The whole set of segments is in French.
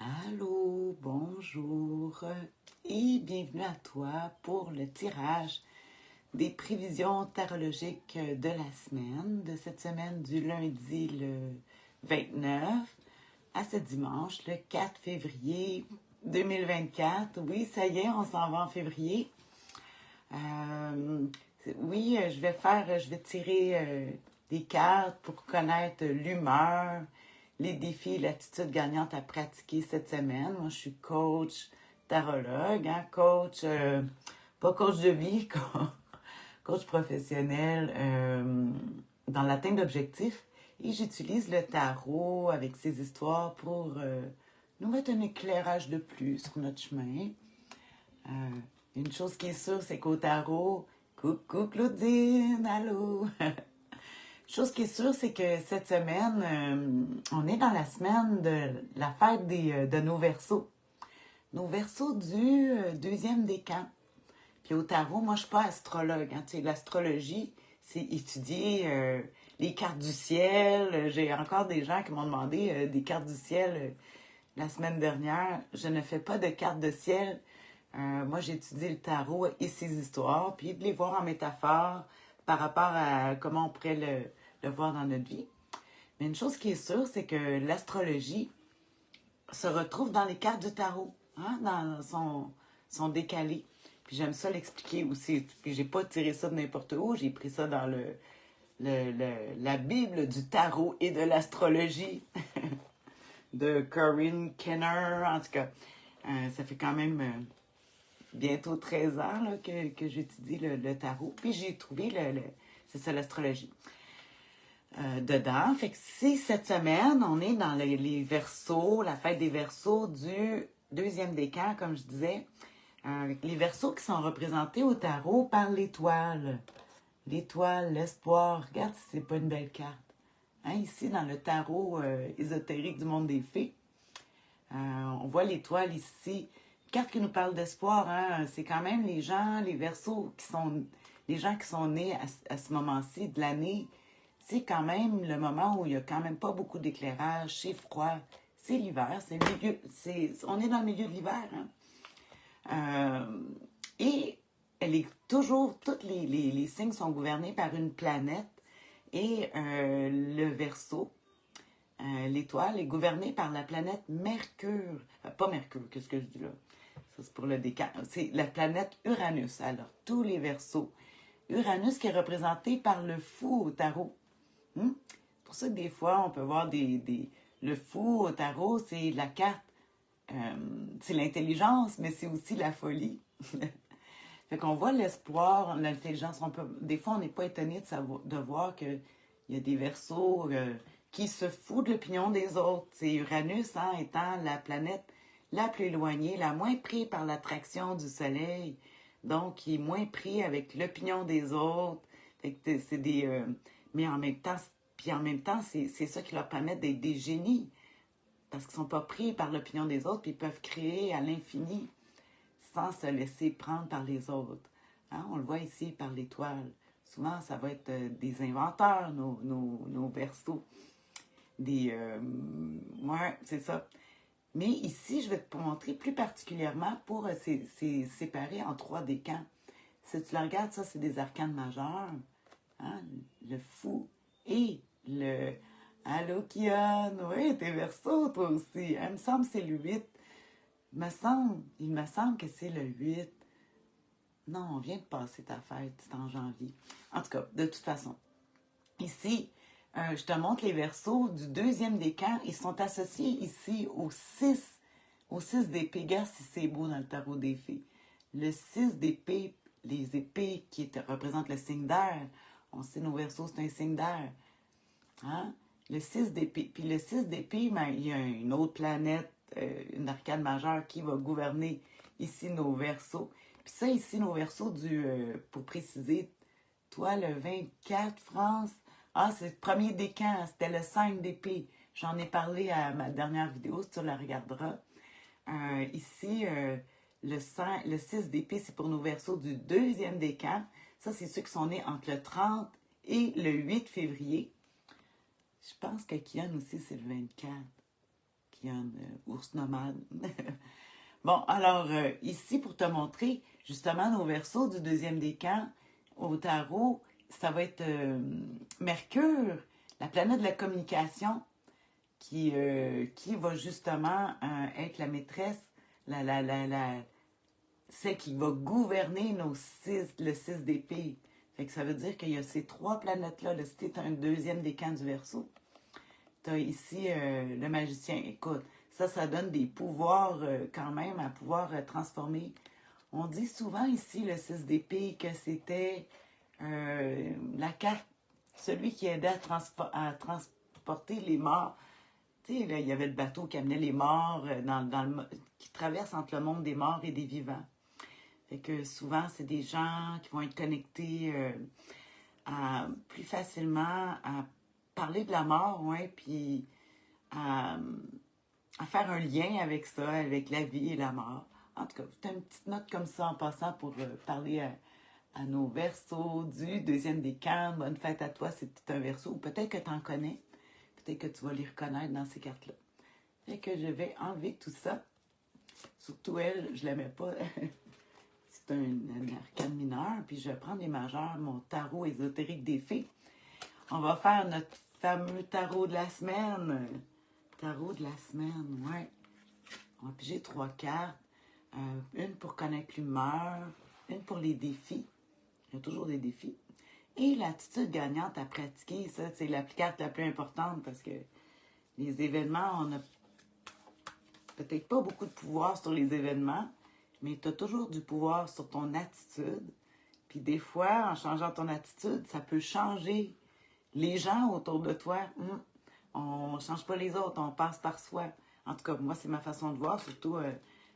Allô, bonjour et bienvenue à toi pour le tirage des prévisions tarologiques de la semaine, de cette semaine du lundi le 29 à ce dimanche le 4 février 2024. Oui, ça y est, on s'en va en février. Oui, je vais tirer des cartes pour connaître l'humeur, les défis et l'attitude gagnante à pratiquer cette semaine. Moi, je suis coach tarologue, hein, coach, pas coach de vie, coach professionnel dans l'atteinte d'objectifs. Et j'utilise le tarot avec ses histoires pour nous mettre un éclairage de plus sur notre chemin. Une chose qui est sûre, c'est qu'au tarot, coucou Claudine, allô! Chose qui est sûre, c'est que cette semaine, on est dans la semaine de la fête de nos Verseaux. Nos Verseaux du deuxième décan. Puis au tarot, moi, je suis pas astrologue. Hein. Tu sais, l'astrologie, c'est étudier les cartes du ciel. J'ai encore des gens qui m'ont demandé des cartes du ciel la semaine dernière. Je ne fais pas de cartes de ciel. Moi, j'étudie le tarot et ses histoires, puis de les voir en métaphore par rapport à comment on pourrait le voir dans notre vie. Mais une chose qui est sûre, c'est que l'astrologie se retrouve dans les cartes du tarot, hein, dans son décalé. Puis j'aime ça l'expliquer aussi. Puis j'ai pas tiré ça de n'importe où, j'ai pris ça dans la Bible du tarot et de l'astrologie de Corinne Kenner. En tout cas, ça fait quand même bientôt 13 ans là, que j'étudie le tarot. Puis j'ai trouvé c'est ça l'astrologie. Dedans. Fait que si cette semaine, on est dans les Verseaux, la fête des Verseaux du deuxième décan, comme je disais, les Verseaux qui sont représentés au tarot par l'étoile. L'étoile, l'espoir. Regarde si c'est pas une belle carte. Hein, ici, dans le tarot ésotérique du monde des fées, on voit l'étoile ici. Carte qui nous parle d'espoir, hein, c'est quand même les gens, les Verseaux, les gens qui sont nés à ce moment-ci de l'année. C'est quand même le moment où il n'y a quand même pas beaucoup d'éclairage, c'est froid, c'est l'hiver, on est dans le milieu de l'hiver. Hein? Et tous les signes sont gouvernés par une planète et le Verseau, l'étoile, est gouverné par la planète Mercure. Pas Mercure, qu'est-ce que je dis là? Ça, c'est pour le décan. C'est la planète Uranus. Alors, tous les Verseaux. Uranus qui est représenté par le fou au tarot. C'est pour ça que des fois, on peut voir le fou au tarot, c'est la carte, c'est l'intelligence, mais c'est aussi la folie. Fait qu'on voit l'espoir, l'intelligence. Des fois, on n'est pas étonné de voir qu'il y a des Verseaux qui se foutent de l'opinion des autres. C'est Uranus, hein, étant la planète la plus éloignée, la moins prise par l'attraction du Soleil, donc qui est moins pris avec l'opinion des autres. Fait que c'est mais en même temps, c'est ça qui leur permet d'être des génies, parce qu'ils ne sont pas pris par l'opinion des autres, puis ils peuvent créer à l'infini sans se laisser prendre par les autres. Hein? On le voit ici par l'étoile. Souvent, ça va être des inventeurs, nos Verseaux. Ouais, c'est ça. Mais ici, je vais te montrer plus particulièrement pour c'est séparé en 3 décans. Si tu la regardes, ça, c'est des arcanes majeurs. Hein? Le fou et le... Allô, Kian? Oui, t'es Verseau, toi aussi. Hein? Il me semble que c'est le 8. Il me semble que c'est le 8. Non, on vient de passer ta fête, c'est en janvier. En tout cas, de toute façon, ici, je te montre les Verseaux du deuxième décan. Ils sont associés ici au 6 d'épée. Regarde si c'est beau dans le tarot des fées. Le 6 d'épée, les épées qui représentent le signe d'air. On sait nos Verseaux, c'est un signe d'air. Hein? Le 6 d'épée. Puis le 6 d'épée, ben, il y a une autre planète, une arcane majeure qui va gouverner ici nos Verseaux. Puis ça, ici, nos Verseaux, pour préciser, toi, le 24, France, c'est le premier décan, c'était le 5 d'épée. J'en ai parlé à ma dernière vidéo, si tu la regarderas. Ici, le 6 d'épée, c'est pour nos Verseaux du deuxième décan. Ça, c'est ceux qui sont nés entre le 30 et le 8 février. Je pense que Kian aussi, c'est le 24. championne, ours nomade. Bon, alors ici, pour te montrer justement nos Verseaux du deuxième décan au tarot, ça va être Mercure, la planète de la communication, qui va justement être la maîtresse, celle qui va gouverner le 6 d'épée. Fait que ça veut dire qu'il y a ces trois planètes-là. Là, si tu es un deuxième décan du Verseau, tu as ici le magicien. Écoute, ça donne des pouvoirs quand même à pouvoir transformer. On dit souvent ici, le 6 d'épée, que c'était la carte, celui qui aidait à transporter les morts. Tu sais, là, il y avait le bateau qui amenait les morts, qui traverse entre le monde des morts et des vivants. Fait que souvent, c'est des gens qui vont être connectés plus facilement à parler de la mort, ouais, puis à faire un lien avec ça, avec la vie et la mort. En tout cas, c'est une petite note comme ça en passant pour parler à nos Verseaux du deuxième décan. Bonne fête à toi si tu es un Verseau, ou peut-être que tu en connais, peut-être que tu vas les reconnaître dans ces cartes-là. Fait que je vais enlever tout ça. Surtout elle, je ne l'aimais pas. C'est un arcane mineur, puis je vais prendre les majeurs, mon tarot ésotérique des fées. On va faire notre fameux tarot de la semaine. Tarot de la semaine, ouais. On va piger 3 cartes. Une pour connaître l'humeur, une pour les défis. Il y a toujours des défis. Et l'attitude gagnante à pratiquer, ça, c'est la carte la plus importante parce que les événements, on n'a peut-être pas beaucoup de pouvoir sur les événements, mais tu as toujours du pouvoir sur ton attitude. Puis des fois, en changeant ton attitude, ça peut changer les gens autour de toi. On ne change pas les autres, on passe par soi. En tout cas, moi, c'est ma façon de voir, surtout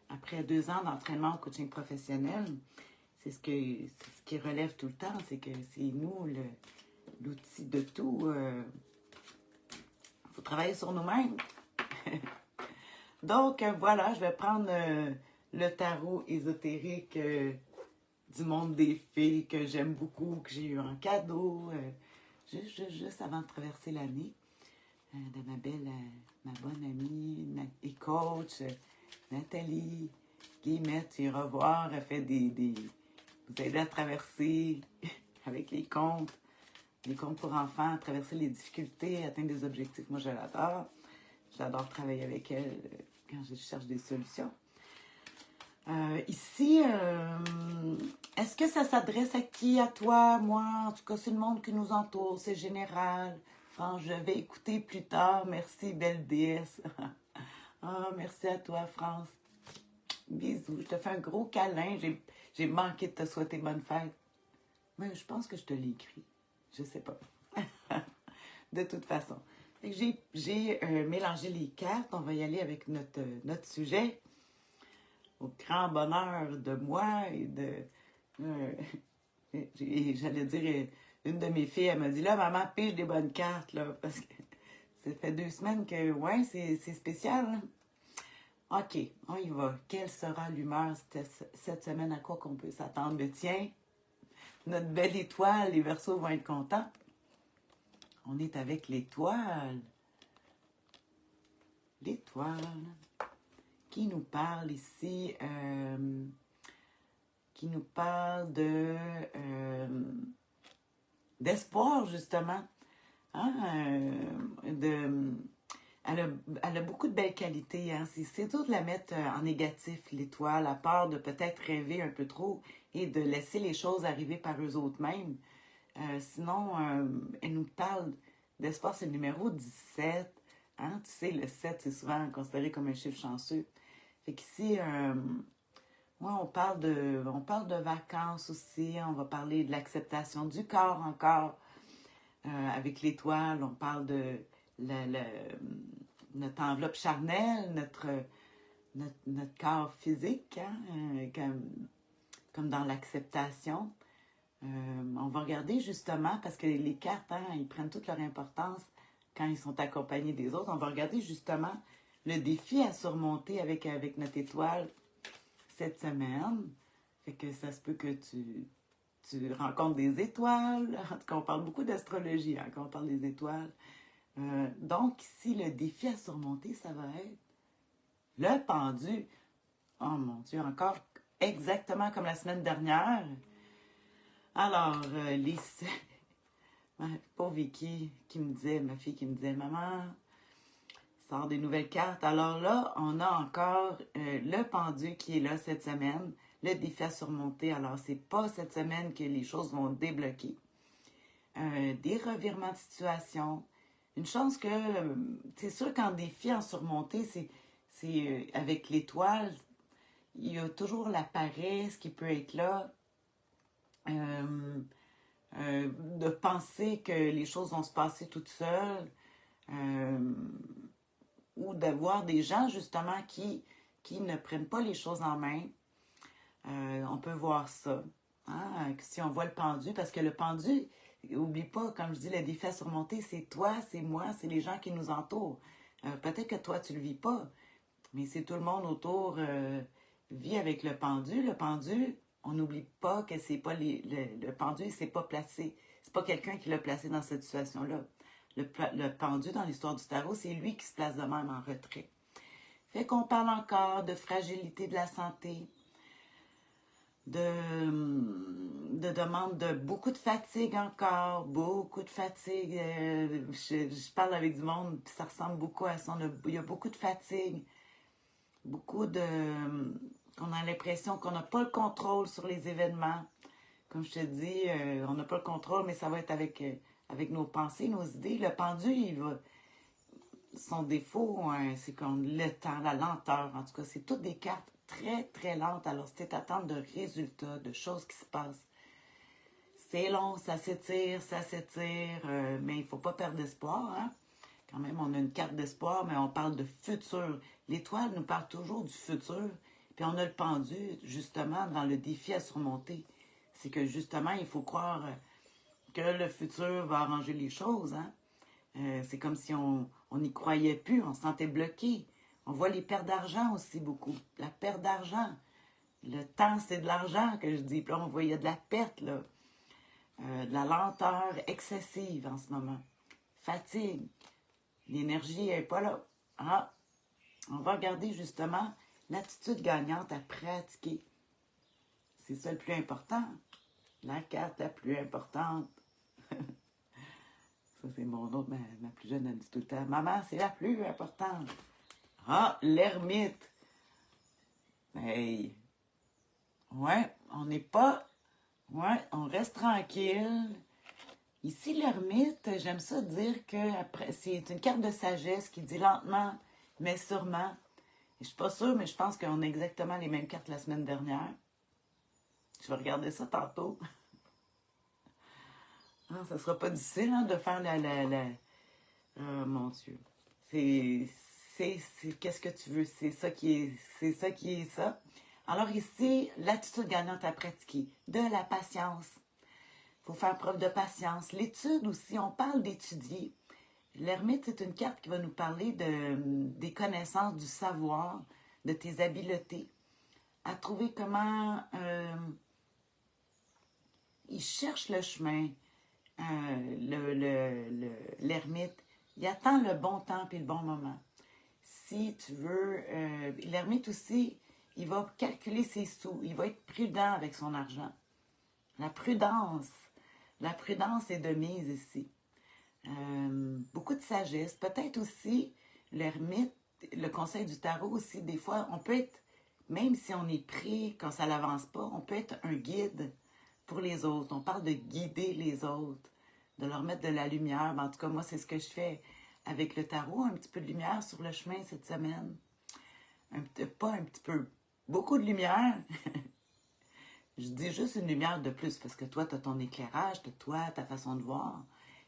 après 2 ans d'entraînement au coaching professionnel. C'est ce qui relève tout le temps, c'est que c'est nous l'outil de tout. Il faut travailler sur nous-mêmes. Donc, voilà, je vais prendre le tarot ésotérique du monde des fées que j'aime beaucoup, que j'ai eu en cadeau, juste avant de traverser l'année, de ma bonne amie et coach, Nathalie Guillemette. Tu iras voir, elle fait vous aider à traverser avec les contes pour enfants, à traverser les difficultés, atteindre des objectifs. Moi, je l'adore. J'adore travailler avec elle quand je cherche des solutions. Ici, est-ce que ça s'adresse à qui? À toi, moi? En tout cas, c'est le monde qui nous entoure, c'est général. France, je vais écouter plus tard. Merci, belle déesse. Merci à toi, France. Bisous. Je te fais un gros câlin. J'ai manqué de te souhaiter bonne fête. Mais je pense que je te l'ai écrit. Je sais pas. De toute façon. J'ai mélangé les cartes. On va y aller avec notre sujet. Au grand bonheur de moi et de... j'allais dire, une de mes filles, elle m'a dit, là, maman, pige des bonnes cartes, là, parce que ça fait 2 semaines que, ouais, c'est spécial, hein? OK, on y va. Quelle sera l'humeur cette semaine? À quoi qu'on peut s'attendre? Mais tiens, notre belle étoile, les Verseaux vont être contents. On est avec l'étoile. L'étoile qui nous parle ici, qui nous parle d'espoir, justement. Hein? Elle a beaucoup de belles qualités. Hein? C'est dur de la mettre en négatif, l'étoile, à part de peut-être rêver un peu trop et de laisser les choses arriver par eux autres mêmes. Sinon, elle nous parle d'espoir, c'est le numéro 17. Hein? Tu sais, le 7, c'est souvent considéré comme un chiffre chanceux. Fait qu'ici, on parle de vacances aussi. On va parler de l'acceptation du corps encore. Avec l'étoile, on parle de notre enveloppe charnelle, notre corps physique, hein, comme dans l'acceptation. On va regarder justement, parce que les cartes, hein, ils prennent toute leur importance quand ils sont accompagnés des autres. On va regarder justement le défi à surmonter avec notre étoile cette semaine. Fait que ça se peut que tu rencontres des étoiles. En tout cas, on parle beaucoup d'astrologie hein, quand on parle des étoiles. Donc, ici, le défi à surmonter, ça va être Le pendu, oh mon Dieu, encore exactement comme la semaine dernière. Alors, ma pauvre Vicky qui me disait, ma fille qui me disait, maman, sort des nouvelles cartes. Alors là, on a encore le pendu qui est là cette semaine, le défi à surmonter. Alors, c'est pas cette semaine que les choses vont débloquer. Des revirements de situation. Une chance que, c'est sûr qu'en défi à surmonter, c'est avec l'étoile, il y a toujours la paresse qui peut être là. Euh, de penser que les choses vont se passer toutes seules. Euh, ou d'avoir des gens justement qui ne prennent pas les choses en main. On peut voir ça. Hein? Si on voit le pendu, parce que le pendu, oublie pas, comme je dis, le défi à surmonter, c'est toi, c'est moi, c'est les gens qui nous entourent. Peut-être que toi, tu le vis pas, mais c'est tout le monde autour vit avec le pendu. Le pendu, on n'oublie pas que c'est pas le pendu, c'est pas placé. C'est pas quelqu'un qui l'a placé dans cette situation-là. Le pendu dans l'histoire du tarot, c'est lui qui se place de même en retrait. Fait qu'on parle encore de fragilité de la santé, de demande de beaucoup de fatigue encore, beaucoup de fatigue. Je parle avec du monde, puis ça ressemble beaucoup à ça. Il y a beaucoup de fatigue, beaucoup de... On a l'impression qu'on n'a pas le contrôle sur les événements. Comme je te dis, on n'a pas le contrôle, mais ça va être avec nos pensées, nos idées. Le pendu, son défaut, hein, c'est comme le temps, la lenteur. En tout cas, c'est toutes des cartes très, très lentes. Alors, c'est attente de résultats, de choses qui se passent. C'est long, ça s'étire, mais il ne faut pas perdre espoir. Hein? Quand même, on a une carte d'espoir, mais on parle de futur. L'étoile nous parle toujours du futur. Puis on a le pendu, justement, dans le défi à surmonter. C'est que, justement, il faut croire que le futur va arranger les choses. Hein? C'est comme si on n'y croyait plus, on se sentait bloqué. On voit les pertes d'argent aussi beaucoup. La perte d'argent. Le temps, c'est de l'argent que je dis. Puis là, on voyait de la perte, là. De la lenteur excessive en ce moment. Fatigue. L'énergie n'est pas là. Ah, on va regarder justement l'attitude gagnante à pratiquer. C'est ça le plus important. La carte la plus importante. Ça, c'est mon autre, ma plus jeune, elle dit tout le temps. Maman, c'est la plus importante. Ah, l'ermite. Hey. Ouais, on n'est pas... Ouais, on reste tranquille. Ici, l'ermite, j'aime ça dire que après, c'est une carte de sagesse qui dit lentement, mais sûrement. Je suis pas sûre, mais je pense qu'on a exactement les mêmes cartes la semaine dernière. Je vais regarder ça tantôt. Ah, ça sera pas difficile hein, de faire Oh mon Dieu. Qu'est-ce que tu veux? C'est ça qui est ça. Alors ici, l'attitude gagnante à pratiquer. De la patience. Il faut faire preuve de patience. L'étude aussi, on parle d'étudier. L'ermite, c'est une carte qui va nous parler des connaissances, du savoir, de tes habiletés. À trouver comment il cherche le chemin. L'ermite, il attend le bon temps et le bon moment. Si tu veux, l'ermite aussi, il va calculer ses sous, il va être prudent avec son argent. La prudence est de mise ici. Beaucoup de sagesse, peut-être aussi l'ermite, le conseil du tarot aussi, des fois, on peut être, même si on est pris quand ça n'avance pas, on peut être un guide pour les autres. On parle de guider les autres, de leur mettre de la lumière. En tout cas, moi, c'est ce que je fais avec le tarot, un petit peu de lumière sur le chemin cette semaine. Pas un petit peu, beaucoup de lumière. Je dis juste une lumière de plus parce que toi, tu as ton éclairage, tu as toi, ta façon de voir.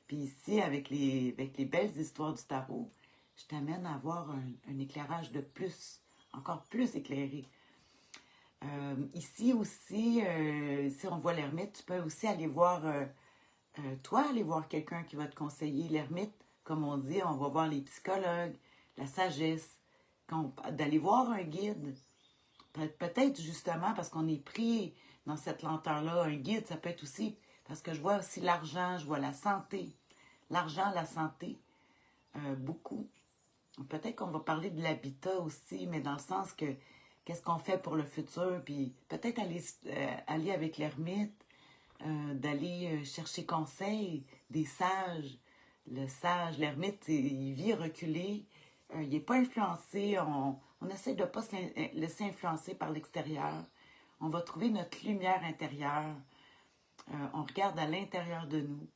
Puis ici, avec les belles histoires du tarot, je t'amène à avoir un éclairage de plus, encore plus éclairé. Ici aussi, si on voit l'ermite, tu peux aussi aller voir, aller voir quelqu'un qui va te conseiller. L'ermite, comme on dit, on va voir les psychologues, la sagesse, d'aller voir un guide. Peut-être justement parce qu'on est pris dans cette lenteur-là. Un guide, ça peut être aussi, parce que je vois aussi l'argent, je vois la santé. L'argent, la santé, beaucoup. Peut-être qu'on va parler de l'habitat aussi, mais dans le sens que qu'est-ce qu'on fait pour le futur, puis peut-être aller avec l'ermite, d'aller chercher conseil des sages. Le sage, l'ermite, il vit reculé, il n'est pas influencé, on essaie de ne pas se laisser influencer par l'extérieur. On va trouver notre lumière intérieure. On regarde à l'intérieur de nous.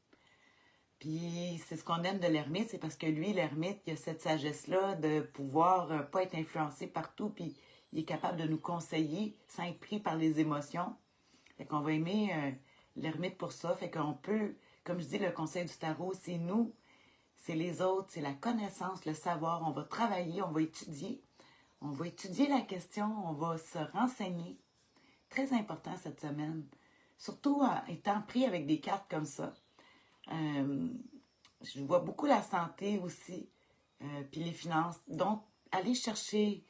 Puis c'est ce qu'on aime de l'ermite, c'est parce que lui, l'ermite, il a cette sagesse-là de pouvoir pas être influencé partout, puis il est capable de nous conseiller sans être pris par les émotions. Fait qu'on va aimer l'ermite pour ça. Fait qu'on peut, comme je dis, le conseil du tarot, c'est nous, c'est les autres, c'est la connaissance, le savoir. On va travailler, on va étudier. On va étudier la question, on va se renseigner. Très important cette semaine. Surtout en étant pris avec des cartes comme ça. Je vois beaucoup la santé aussi, puis les finances. Donc, allez chercher.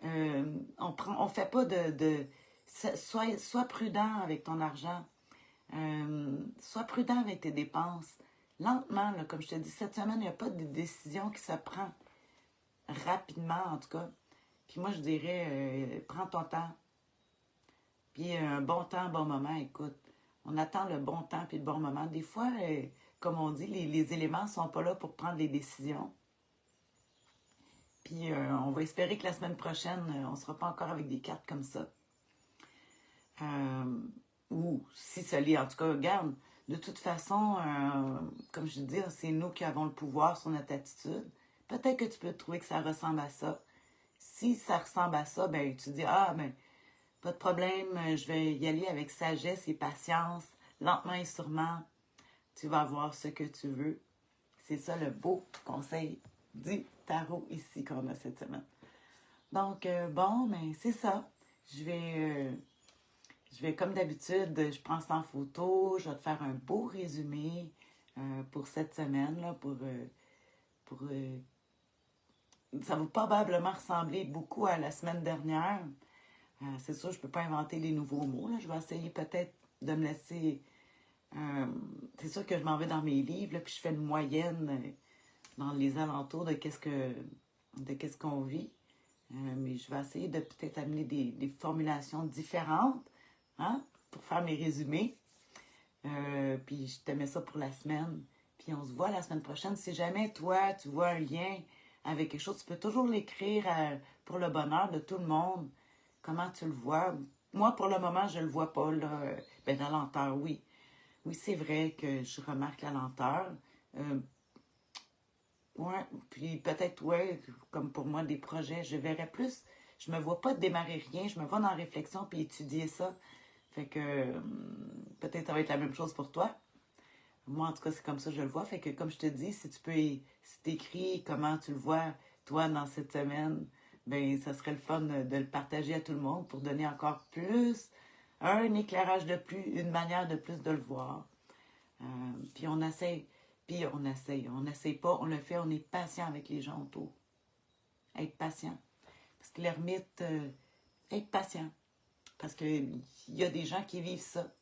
On fait pas sois prudent avec ton argent. Sois prudent avec tes dépenses. Lentement, là, comme je te dis, cette semaine, il n'y a pas de décision qui se prend rapidement, en tout cas. Puis moi, je dirais, prends ton temps. Puis un bon temps, bon moment, écoute. On attend le bon temps puis le bon moment. Des fois, comme on dit, les éléments ne sont pas là pour prendre des décisions. Puis on va espérer que la semaine prochaine, on ne sera pas encore avec des cartes comme ça. Ou si ça l'est, en tout cas, regarde, de toute façon, comme je dis, c'est nous qui avons le pouvoir sur notre attitude. Peut-être que tu peux trouver que ça ressemble à ça. Si ça ressemble à ça, ben tu dis, ah, ben, pas de problème, je vais y aller avec sagesse et patience, lentement et sûrement, tu vas avoir ce que tu veux. C'est ça le beau conseil du tarot ici qu'on a cette semaine. Donc, bon, ben c'est ça. Je vais comme d'habitude, je prends ça en photo, je vais te faire un beau résumé pour cette semaine, là, ça va probablement ressembler beaucoup à la semaine dernière. C'est sûr, je ne peux pas inventer des nouveaux mots. Là. Je vais essayer peut-être de me laisser... c'est sûr que je m'en vais dans mes livres, là, puis je fais une moyenne dans les alentours de qu'est-ce qu'on vit. Mais je vais essayer de peut-être amener des formulations différentes, hein, pour faire mes résumés. Puis je te mets ça pour la semaine. Puis on se voit la semaine prochaine. Si jamais toi, tu vois un lien avec quelque chose, tu peux toujours l'écrire pour le bonheur de tout le monde. Comment tu le vois? Moi, pour le moment, je ne le vois pas, là. Ben, la lenteur, oui. Oui, c'est vrai que je remarque la lenteur. Ouais, puis peut-être, ouais, comme pour moi, des projets, je verrais plus. Je me vois pas démarrer rien, je me vois dans la réflexion puis étudier ça. Fait que peut-être ça va être la même chose pour toi. Moi, en tout cas, c'est comme ça que je le vois. Fait que, comme je te dis, si tu peux, si t'écris comment tu le vois, toi, dans cette semaine, ben, ça serait le fun de le partager à tout le monde pour donner encore plus, un éclairage de plus, une manière de plus de le voir. Puis on essaye, on n'essaye pas, on le fait, on est patient avec les gens autour. Être patient. Parce que l'ermite, être patient. Parce qu'il y a des gens qui vivent ça.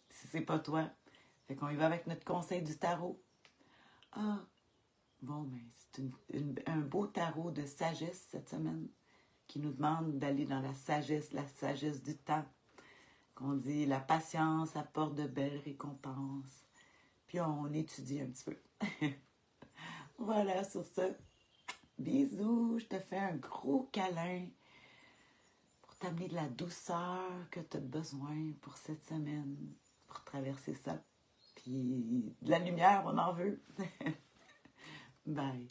Si c'est pas toi. Fait qu'on y va avec notre conseil du tarot. Ah, bon, ben, c'est un beau tarot de sagesse cette semaine qui nous demande d'aller dans la sagesse du temps. Qu'on dit la patience apporte de belles récompenses. Puis on étudie un petit peu. Voilà, sur ce, bisous, je te fais un gros câlin pour t'amener de la douceur que tu as besoin pour cette semaine, pour traverser ça. Puis de la lumière, on en veut. Bye.